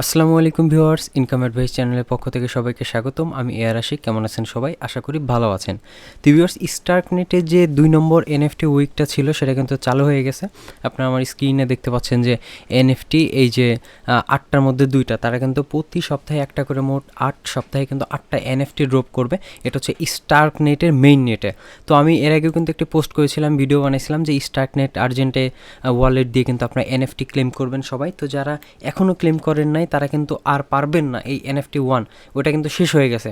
আসসালামু আলাইকুম viewers, income advice চ্যানেলের পক্ষ থেকে সবাইকে স্বাগতম। আমি এআর আশিক। কেমন আছেন সবাই? আশা করি ভালো আছেন। তো ভিউয়ার্স, স্টার্কনেটে যে 2 নম্বর এনএফটি উইকটা ছিল সেটা কিন্তু চালু হয়ে গেছে। আপনারা আমার স্ক্রিনে দেখতে পাচ্ছেন যে এনএফটি এই যে 8টার মধ্যে 2টা, তারা কিন্তু প্রতি সপ্তাহে একটা করে মোট 8 সপ্তাহে কিন্তু 8টা এনএফটি ড্রপ করবে। এটা হচ্ছে স্টার্কনেটের মেইন নেটে। তো আমি এর আগেও কিন্তু একটি পোস্ট করেছিলাম, ভিডিও বানিয়েছিলাম যে স্টার্কনেট আর্জেন্টে ওয়ালেট দিয়ে কিন্তু আপনারা এনএফটি ক্লেম করবেন সবাই। তো যারা এখনও ক্লেম করেন নাই তারা কিন্তু আর পারবেন না। এই এনএফটি 1 ওটা কিন্তু শেষ হয়ে গেছে।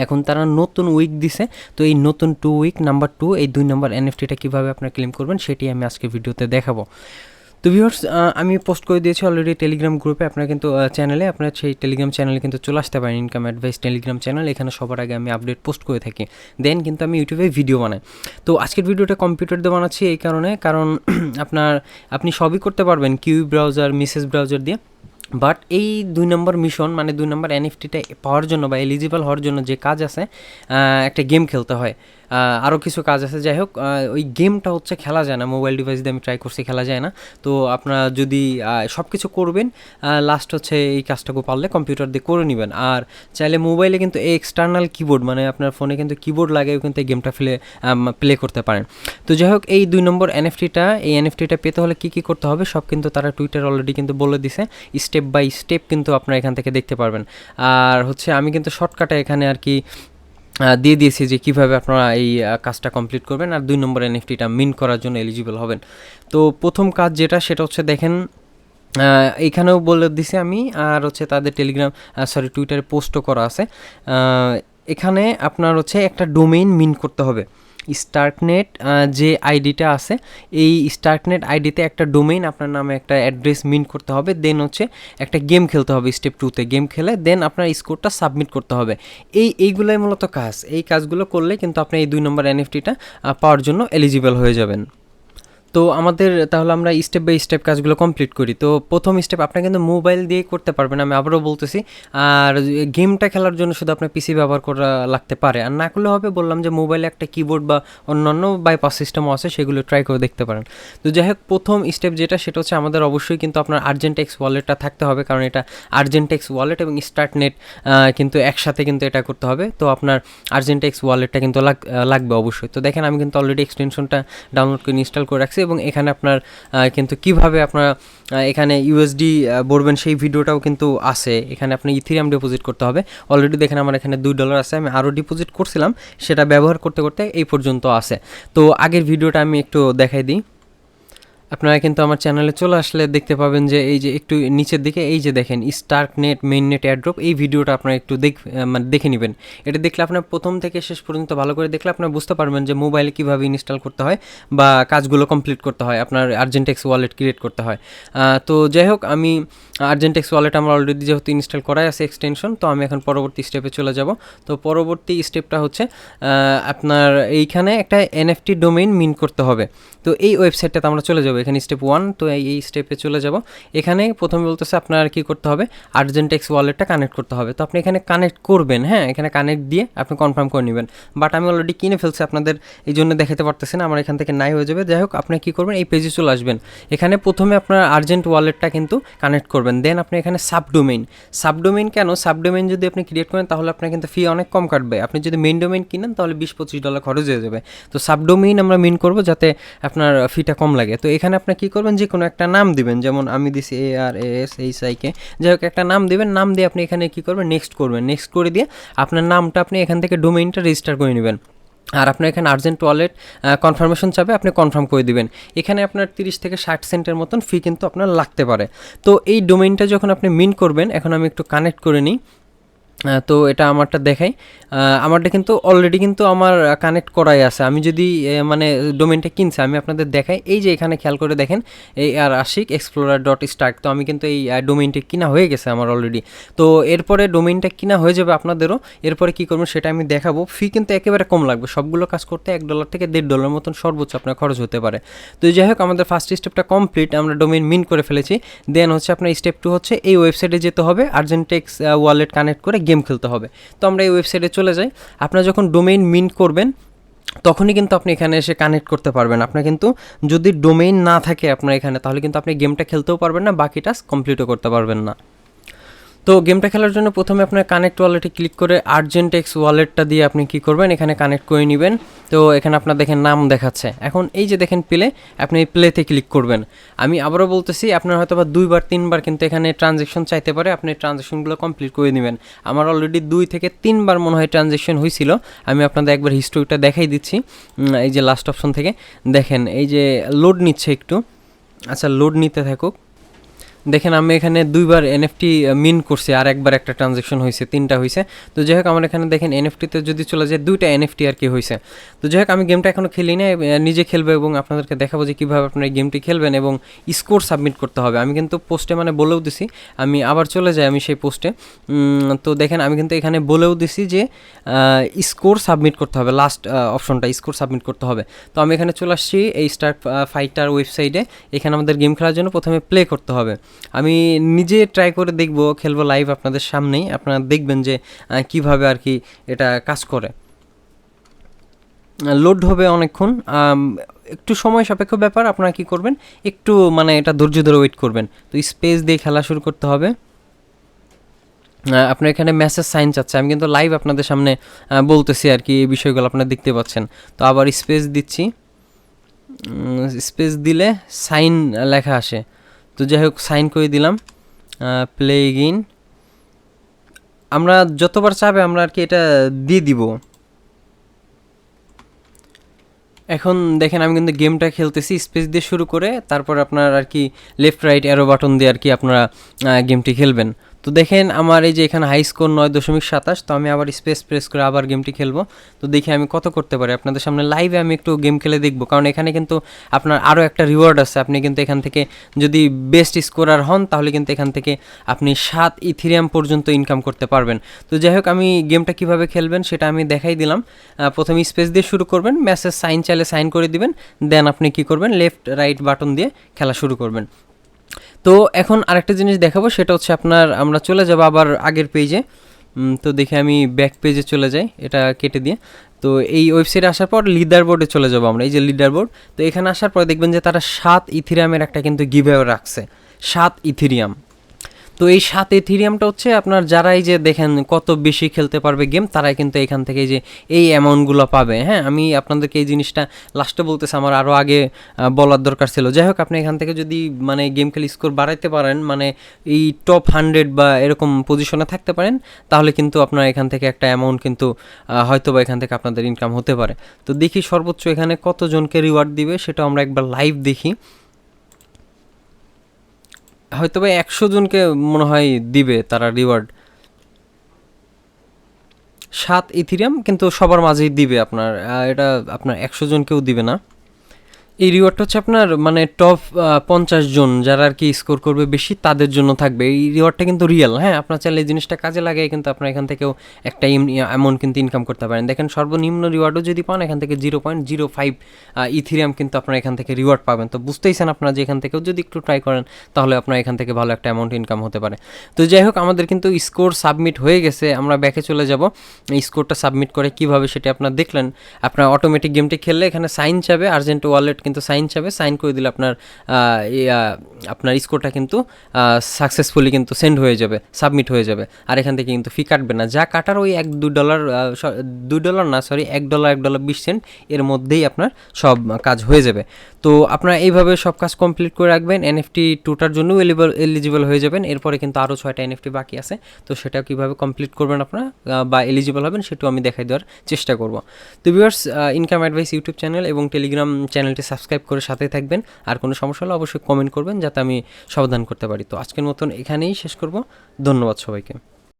এখন তারা নতুন উইক দিছে। তো এই নতুন 2 উইক নাম্বার 2 এই 2 নম্বর এনএফটিটা কীভাবে আপনারা ক্লেম করবেন সেটি আমি আজকে ভিডিওতে দেখাবো। তো ভিউয়ার্স, আমি পোস্ট করে দিয়েছি অলরেডি টেলিগ্রাম গ্রুপে। আপনারা কিন্তু চ্যানেলে আপনারা সেই টেলিগ্রাম চ্যানেলে কিন্তু চলে আসতে পারেন, ইনকাম অ্যাডভাইস টেলিগ্রাম চ্যানেল। এখানে সবার আগে আমি আপডেট পোস্ট করে থাকি, দেন কিন্তু আমি ইউটিউবে ভিডিও বানাই। তো আজকের ভিডিওটা কম্পিউটার দিয়ে বানাচ্ছি এই কারণ আপনি সবই করতে পারবেন কিউই ব্রাউজার, মিসেস ব্রাউজার দিয়ে। বাট এই 2 নম্বর মিশন মানে 2 নম্বর এনএফটিটা পাওয়ার জন্য বা এলিজিবল হওয়ার জন্য যে কাজ আছে, একটা গেম খেলতে হয়, আরও কিছু কাজ আছে। যাই হোক, ওই গেমটা হচ্ছে খেলা যায় না, মোবাইল ডিভাইস দিয়ে আমি ট্রাই করছি, খেলা যায় না। তো আপনারা যদি সব কিছু করবেন, লাস্ট হচ্ছে এই কাজটাকে পারলে কম্পিউটার দিয়ে করে নেবেন। আর চাইলে মোবাইলে কিন্তু এই এক্সটার্নাল কিবোর্ড মানে আপনার ফোনে কিন্তু কিবোর্ড লাগিয়েও কিন্তু এই গেমটা প্লে করতে পারেন। তো যাই হোক, এই 2 নম্বর এনএফটিটা পেতে হলে কী করতে হবে সব কিন্তু তারা টুইটার অলরেডি কিন্তু বলে দিছে। স্টেপ বাই স্টেপ কিন্তু আপনারা এখান থেকে দেখতে পারবেন। আর হচ্ছে আমি কিন্তু শর্টকাটে এখানে আর কি দিয়ে দিয়েছি যে কীভাবে আপনারা এই কাজটা কমপ্লিট করবেন আর 2 নম্বর এনএফটিটা মিন করার জন্য এলিজিবল হবেন। তো প্রথম কাজ যেটা সেটা হচ্ছে দেখেন, এইখানেও বলে দিছি আমি, আর হচ্ছে তাদের টুইটারে পোস্টও করা আছে। এখানে আপনার হচ্ছে একটা ডোমেইন মিন করতে হবে। স্টার্কনেট যে আইডিটা আছে, এই স্টার্কনেট আইডিতে একটা ডোমেইন আপনার নামে একটা অ্যাড্রেস মিন করতে হবে। দেন হচ্ছে একটা গেম খেলতে হবে, স্টেপ 2তে গেম খেলে দেন আপনার স্কোরটা সাবমিট করতে হবে। এইগুলোই মূলত কাজ। এই কাজগুলো করলে কিন্তু আপনি এই 2 নম্বর এনএফটিটা পাওয়ার জন্য এলিজিবল হয়ে যাবেন। তো তাহলে আমরা স্টেপ বাই স্টেপ কাজগুলো কমপ্লিট করি। তো প্রথম স্টেপ আপনার কিন্তু মোবাইল দিয়ে করতে পারবেন, আমি আবারও বলতেছি। আর গেমটা খেলার জন্য শুধু আপনার পিসি ব্যবহার করা লাগতে পারে, আর না করলে হবে বললাম যে মোবাইলে একটা কিবোর্ড বা অন্যান্য বাইপাস সিস্টেমও আছে, সেগুলো ট্রাই করে দেখতে পারেন। তো যাই হোক, প্রথম স্টেপ যেটা সেটা হচ্ছে আমাদের অবশ্যই কিন্তু আপনার আর্জেন্ট এক্স ওয়ালেটটা থাকতে হবে, কারণ এটা আর্জেন্ট এক্স ওয়ালেট এবং স্টার্টনেট কিন্তু একসাথে কিন্তু এটা করতে হবে। তো আপনার আর্জেন্ট এক্স ওয়ালেটটা কিন্তু লাগবে অবশ্যই। তো দেখেন আমি কিন্তু অলরেডি এক্সটেনশনটা ডাউনলোড করে ইনস্টল করে রাখছি, এবং এখানে আপনার কিন্তু কিভাবে আপনারা এখানে ইউএসডি ভরবেন সেই ভিডিওটাও কিন্তু আছে। এখানে আপনি ইথেরিয়াম ডিপোজিট করতে হবে। অলরেডি দেখেন আমার এখানে $2 আছে, আমি আরও ডিপোজিট করছিলাম, সেটা ব্যবহার করতে করতে এই পর্যন্ত আছে। তো আগের ভিডিওটা আমি একটু দেখাই দিই। আপনারা কিন্তু আমার চ্যানেলে চলে আসলে দেখতে পাবেন যে এই যে একটু নিচের দিকে এই যে দেখেন স্টার্কনেট মেইন নেট এয়ারড্রপ, এই ভিডিওটা আপনারা একটু মানে দেখে নেবেন। এটা দেখলে আপনার প্রথম থেকে শেষ পর্যন্ত ভালো করে দেখলে আপনারা বুঝতে পারবেন যে মোবাইলে কীভাবে ইনস্টল করতে হয় বা কাজগুলো কমপ্লিট করতে হয়, আপনার আর্জেন্টেক্স ওয়ালেট ক্রিয়েট করতে হয়। তো যাই হোক, আমি আর্জেন্টেক্স ওয়ালেট আমার অলরেডি যেহেতু ইনস্টল করাই আছে এক্সটেনশন, তো আমি এখন পরবর্তী স্টেপে চলে যাব। তো পরবর্তী স্টেপটা হচ্ছে আপনার এইখানে একটা এনএফটি ডোমেইন মিন করতে হবে। তো এই ওয়েবসাইটটাতে আমরা চলে যাবো, এখানে স্টেপ 1। তো এই স্টেপে চলে যাব। এখানে প্রথমে বলতেছে আপনার কী করতে হবে, আর্জেন্টেক্স ওয়ালেটটা কানেক্ট করতে হবে। তো আপনি এখানে কানেক্ট করবেন, হ্যাঁ, এখানে কানেক্ট দিয়ে আপনি কনফার্ম করে নেবেন। বাট আমি অলরেডি কিনে ফেলছি, আপনাদের এই জন্য দেখাতে পারতেছি না, আমার এখান থেকে নাই হয়ে যাবে। যাই হোক, আপনি কী করবেন, এই পেজে চলে আসবেন। এখানে প্রথমে আপনার আর্জেন্ট ওয়ালেটটা কিন্তু কানেক্ট করবেন। দেন আপনি এখানে সাবডোমেইন কেন, সাবডোমেইন যদি আপনি ক্রিয়েট করেন তাহলে আপনার কিন্তু ফি অনেক কম কাটবে। আপনি যদি মেইন ডোমেইন কিনেন তাহলে $20-25 খরচ হয়ে যাবে। তো সাবডোমেইন আমরা মিন করব যাতে আপনার ফিটা কম লাগে। তো এখানে আপনি কী করবেন, যে কোনো একটা নাম দিবেন, যেমন আমি দিছি ARASHIK, যাই হোক একটা নাম দিবেন। নাম দিয়ে আপনি এখানে কী করবেন, নেক্সট করবেন। নেক্সট করে দিয়ে আপনার নামটা আপনি এখান থেকে ডোমেইনটা রেজিস্টার করে নেবেন। আর আপনার এখানে আর্জেন্ট ওয়ালেট কনফার্মেশন চাবে, আপনি কনফার্ম করে দিবেন। এখানে আপনার 30 থেকে 60 সেন্টের মতন ফি কিন্তু আপনার লাগতে পারে। তো এই ডোমেইনটা যখন আপনি মিন করবেন, এখন আমি একটু কানেক্ট করে নিই। তো এটা আমারটা দেখাই, আমারটা কিন্তু অলরেডি কিন্তু আমার কানেক্ট করাই আছে। আমি যদি মানে ডোমেনটা কিনছি আমি আপনাদের দেখাই, এই যে এখানে খেয়াল করে দেখেন এই আর আশিক explorer.stark। তো আমি কিন্তু এই ডোমেইনটা কিনা হয়ে গেছে আমার অলরেডি। তো এরপরে ডোমেইনটা কিনা হয়ে যাবে আপনাদেরও। এরপরে কী করবেন সেটা আমি দেখাবো। ফি কিন্তু একেবারে কম লাগবে, সবগুলো কাজ করতে $1 থেকে $1.5 মতন সর্বোচ্চ আপনার খরচ হতে পারে। তো যাই হোক, আমাদের ফার্স্ট স্টেপটা কমপ্লিট, আমরা ডোমেইন মিন করে ফেলেছি। দেন হচ্ছে আপনার স্টেপ 2 হচ্ছে এই ওয়েবসাইটে যেতে হবে, আর্জেন্টেক্স ওয়ালেট কানেক্ট করে গেম খেলতে হবে। তো আমরা এই ওয়েবসাইটে চলে যাই। আপনারা যখন ডোমেইন মিন্ট করবেন তখনই কিন্তু আপনি এখানে এসে কানেক্ট করতে পারবেন। আপনার কিন্তু যদি ডোমেইন না থাকে আপনার এখানে, তাহলে কিন্তু আপনি গেমটা খেলতেও পারবেন না, বাকি টাস্ক কমপ্লিটও করতে পারবেন না। তো গেমটা খেলার জন্য প্রথমে আপনার কানেক্ট ওয়ালেটে ক্লিক করে আর্জেন্ট এক্স ওয়ালেটটা দিয়ে আপনি কী করবেন, এখানে কানেক্ট করে নেবেন। তো এখানে আপনার দেখেন নাম দেখাচ্ছে, এখন এই যে দেখেন প্লে, আপনি এই প্লেতে ক্লিক করবেন। আমি আবারও বলতেছি, আপনার হয়তো বা 2বার 3বার কিন্তু এখানে ট্রানজ্যাকশন চাইতে পারে, আপনি ট্রানজ্যাকশনগুলো কমপ্লিট করে নেবেন। আমার অলরেডি 2 থেকে 3বার মনে হয় ট্রানজ্যাকশন হয়েছিল। আমি আপনাদের একবার হিস্ট্রিটা দেখাই দিচ্ছি। এই যে লাস্ট অপশন থেকে দেখেন, এই যে লোড নিচ্ছে একটু, আচ্ছা লোড নিতে থাকুক। দেখেন আমি এখানে 2বার এনএফটি মিন করছি, আর একবার একটা ট্রানজ্যাকশন হয়েছে, 3টা হয়েছে। তো যাই হোক আমার এখানে দেখেন এনএফটিতে যদি চলে যায় 2টা এনএফটি আর কি হয়েছে। তো যাই হোক আমি গেমটা এখনও খেলি না, নিজে খেলবো এবং আপনাদেরকে দেখাবো যে কীভাবে আপনারা এই গেমটি খেলবেন এবং স্কোর সাবমিট করতে হবে। আমি কিন্তু পোস্টে মানে বলেও দিছি, আমি আবার চলে যাই আমি সেই পোস্টে। তো দেখেন আমি কিন্তু এখানে বলেও দিছি যে স্কোর সাবমিট করতে হবে, লাস্ট অপশনটা স্কোর সাবমিট করতে হবে। তো আমি এখানে চলে আসছি এই স্টার ফাইটার ওয়েবসাইটে। এখানে আমাদের গেম খেলার জন্য প্রথমে প্লে করতে হবে। আমি নিজে ট্রাই করে দেখব, খেলবো লাইভ আপনাদের সামনেই, আপনারা দেখবেন যে কিভাবে আর কি এটা কাজ করে। লোড হবে অনেকক্ষণ, একটু সময় সাপেক্ষ ব্যাপার। আপনারা কি করবেন, একটু মানে এটা ধৈর্য ধরে ওয়েট করবেন। তো স্পেস দিয়ে খেলা শুরু করতে হবে। আপনার এখানে মেসেজ সাইন চাচ্ছে, আমি কিন্তু লাইভ আপনাদের সামনে বলতেছি আর কি, এই বিষয়গুলো আপনারা দেখতে পাচ্ছেন। তো আবার স্পেস দিচ্ছি, স্পেস দিলে সাইন লেখা আসে। তো যাই হোক সাইন করে দিলাম, প্লে এগেইন। আমরা যতবার চাবে আমরা আর কি এটা দিয়ে দিব। এখন দেখেন আমি কিন্তু গেমটা খেলতেছি স্পেস দিয়ে শুরু করে, তারপর আপনার আর কি লেফট রাইট অ্যারো বাটন দিয়ে আর কি আপনারা গেমটি খেলবেন। তো দেখেন আমার এই যে এখানে হাই স্কোর 9.27। তো আমি আবার স্পেস প্রেস করে আবার গেমটি খেলবো। তো দেখি আমি কত করতে পারি, আপনাদের সামনে লাইভে আমি একটু গেম খেলে দেখবো, কারণ এখানে কিন্তু আপনার আরও একটা রিওয়ার্ড আছে। আপনি কিন্তু এখান থেকে যদি বেস্ট স্কোরার হন তাহলে কিন্তু এখান থেকে আপনি 7 ইথিরিয়াম পর্যন্ত ইনকাম করতে পারবেন। তো যাই হোক আমি গেমটা কীভাবে খেলবেন সেটা আমি দেখাই দিলাম। প্রথমে স্পেস দিয়ে শুরু করবেন, মেসেজ সাইন চাইলে সাইন করে দিবেন, দেন আপনি কি করবেন, লেফট রাইট বাটন দিয়ে খেলা শুরু করবেন। তো এখন আরেকটা জিনিস দেখাবো, সেটা হচ্ছে আপনার আমরা চলে যাব আবার আগের পেজে। তো দেখে আমি ব্যাক পেজে চলে যাই, এটা কেটে দিয়ে। তো এই ওয়েবসাইটে আসার পর লিডার বোর্ডে চলে যাবো আমরা, এই যে লিডার বোর্ড। তো এখানে আসার পর দেখবেন যে তারা 7 ইথিরিয়ামের একটা কিন্তু গিভঅ্যাওয়ে রাখছে, 7 ইথিরিয়াম। তো এই 7 ইথিরিয়ামটা হচ্ছে আপনার যারা এই যে দেখেন কত বেশি খেলতে পারবে গেম, তারাই কিন্তু এখান থেকে যে এই অ্যামাউন্টগুলো পাবে। হ্যাঁ, আমি আপনাদেরকে এই জিনিসটা লাস্টে বলতেছি, আমার আরও আগে বলার দরকার ছিল। যাই হোক আপনি এখান থেকে যদি মানে গেম খেলে স্কোর বাড়াইতে পারেন, মানে এই টপ 100 বা এরকম পজিশনে থাকতে পারেন, তাহলে কিন্তু আপনার এখান থেকে একটা অ্যামাউন্ট কিন্তু হয়তো বা এখান থেকে আপনাদের ইনকাম হতে পারে। তো দেখি সর্বোচ্চ এখানে কতজনকে রিওয়ার্ড দিবে সেটা আমরা একবার লাইভ দেখি। হয়তো বা 100 জনকে মনে হয় দিবে তারা রিওয়ার্ড, 7 ইথিরিয়াম, কিন্তু সবার মাঝেই দিবে আপনার, এটা আপনার 100 জনকেও দিবে না। এই রিওয়ার্ডটা হচ্ছে আপনার মানে টপ 50 জন যারা আর কি স্কোর করবে বেশি তাদের জন্য থাকবে। এই রিওয়ার্ডটা কিন্তু রিয়েল। হ্যাঁ, আপনার চাইলে এই জিনিসটা কাজে লাগাই কিন্তু আপনার এখান থেকেও একটা অ্যামাউন্ট কিন্তু ইনকাম করতে পারেন। দেখেন সর্বনিম্ন রিওয়ার্ডও যদি পান এখান থেকে 0.05 ইথিরিয়াম কিন্তু আপনারা এখান থেকে রিওয়ার্ড পাবেন। তো বুঝতেইছেন আপনারা যে এখান থেকেও যদি একটু ট্রাই করেন তাহলে আপনার এখান থেকে ভালো একটা অ্যামাউন্ট ইনকাম হতে পারে। তো যাই হোক আমাদের কিন্তু স্কোর সাবমিট হয়ে গেছে, আমরা ব্যাকে চলে যাব। স্কোরটা সাবমিট করে কীভাবে সেটা আপনারা দেখলেন। আপনার অটোমেটিক গেমটি খেললে এখানে সাইন চাবে, আর্জেন্ট ওয়ালেট কিন্তু সাইন চাবে, সাইন করে দিলে আপনার আপনার স্কোরটা কিন্তু সাকসেসফুলি কিন্তু সেন্ড হয়ে যাবে, সাবমিট হয়ে যাবে। আর এখান থেকে কিন্তু ফি কাটবে না, যা কাটার ওই $2 $2 না সরি $1.20 এর মধ্যেই আপনার সব কাজ হয়ে যাবে। তো আপনারা এইভাবে সব কাজ কমপ্লিট করে রাখবেন, এনএফটি 2টার জন্য এলিজিবল হয়ে যাবেন। এরপরে কিন্তু আরও 6টা এনএফটি বাকি আছে, তো সেটা কীভাবে কমপ্লিট করবেন আপনারা বা এলিজিবল হবেন সেটাও আমি দেখাই দেওয়ার চেষ্টা করব। তো viewers, income advice YouTube channel এবং টেলিগ্রাম চ্যানেলটি সাবস্ক্রাইব করে সাথে থাকবেন। আর কোনো সমস্যা হলে অবশ্যই কমেন্ট করবেন যাতে আমি সমাধান করতে পারি। তো আজকের মতন এখানেই শেষ করব। ধন্যবাদ সবাইকে।